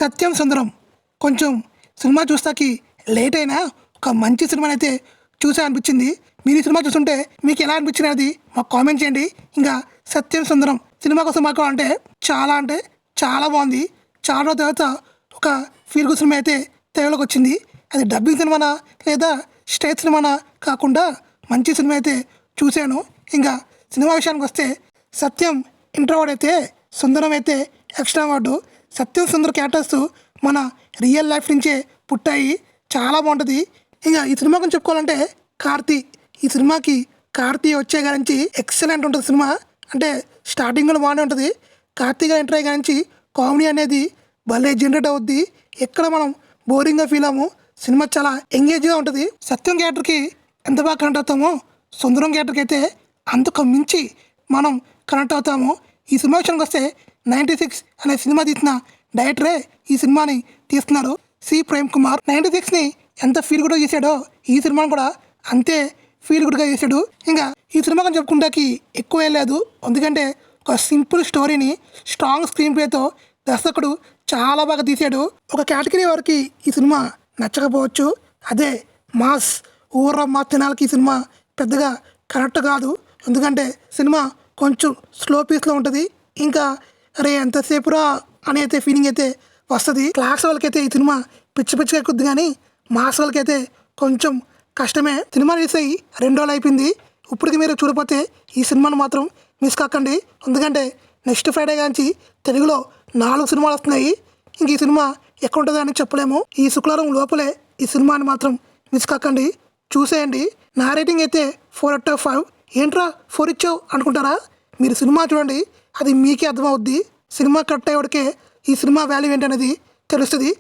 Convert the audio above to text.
సత్యం సుందరం కొంచెం cinema చూస్తాకి late అయినా ఒక మంచి సినిమానైతే చూసా అనిపించింది. మీరు ఈ సినిమా చూస్తుంటే మీకు ఎలా అనిపించినది మాకు కామెంట్ చేయండి. ఇంకా సత్యం సుందరం సినిమా కోసం మాకు అంటే చాలా బాగుంది. చాలా రోజుల తర్వాత ఒక ఫీల్ గుడ్ సినిమా అయితే తెరలోకి వచ్చింది. అది డబ్బింగ్ సినిమానా లేదా స్టేట్ సినిమానా కాకుండా మంచి సినిమా అయితే చూశాను. ఇంకా సినిమా విషయానికి వస్తే సత్యం ఇంట్రోవర్డ్ అయితే సుందరం అయితే ఎక్స్ట్రావర్డ్. సత్యం సుందర్ క్యారెక్టర్స్ మన రియల్ లైఫ్ నుంచే పుట్టాయి. చాలా బాగుంటుంది. ఇంకా ఈ సినిమా గురించి చెప్పుకోవాలంటే ఈ సినిమాకి కార్తీ వచ్చే గారించి ఎక్సలెంట్ ఉంటుంది సినిమా. అంటే స్టార్టింగ్లో బాగానే ఉంటుంది. కార్తీగా ఎంటర్ అయ్యే గారించి కామెడీ అనేది భలే జనరేట్ అవుద్ది. ఎక్కడ మనం బోరింగ్గా ఫీల్ అవ్వము. సినిమా చాలా ఎంగేజ్గా ఉంటుంది. సత్యం క్యారెక్టర్కి ఎంత బాగా కనెక్ట్ అవుతామో సుందరం క్యారెక్టర్కి అయితే అంతకు మించి మనం కనెక్ట్ అవుతాము. ఈ సినిమా విషయానికి వస్తే 96 అనే సినిమా తీసిన డైరెక్టరే ఈ సినిమాని తీస్తున్నారు. సి ప్రేమ్ కుమార్ 96ని ఎంత ఫీల్ గుడ్గా చేశాడో ఈ సినిమాని కూడా అంతే ఫీల్ గుడ్గా చేశాడు. ఇంకా ఈ సినిమా గురించి చెప్పుకుంటాకి ఎక్కువ ఏం లేదు. ఎందుకంటే ఒక సింపుల్ స్టోరీని స్ట్రాంగ్ స్క్రీన్ ప్లేతో దర్శకుడు చాలా బాగా తీశాడు. ఒక కేటగిరీ వారికి ఈ సినిమా నచ్చకపోవచ్చు. అదే మాస్ మాస్ జనాలకి ఈ సినిమా పెద్దగా కరెక్ట్ కాదు. ఎందుకంటే సినిమా కొంచెం స్లో పీస్లో ఉంటుంది. ఇంకా అరే ఎంతసేపురా అని అయితే ఫీలింగ్ అయితే వస్తుంది. క్లాస్ వాళ్ళకైతే ఈ సినిమా పిచ్చిగా ఎక్కుద్ది, కానీ మాస్ వాళ్ళకైతే కొంచెం కష్టమే. సినిమా రిలీజ్ అయ్యి 2 రోజులు అయిపోయింది. ఇప్పటికి మీరు చూడకపోతే ఈ సినిమాను మాత్రం మిస్ కాకండి. ఎందుకంటే నెక్స్ట్ ఫ్రైడే కాంచి తెలుగులో 4 సినిమాలు వస్తున్నాయి. ఇంక ఈ సినిమా ఎక్కడ ఉంటుందో అని చెప్పలేము. ఈ శుక్రవారం లోపలే ఈ సినిమాని మాత్రం మిస్ కాకండి, చూసేయండి. నా రేటింగ్ అయితే 4/5. ఏంట్రా 4 ఇచ్చావు అనుకుంటారా? మీరు సినిమా చూడండి, అది మీకే అర్థమవుద్ది. సినిమా కరెక్ట్ అయ్యేవాడికే ఈ సినిమా వాల్యూ ఏంటనేది తెలుస్తుంది.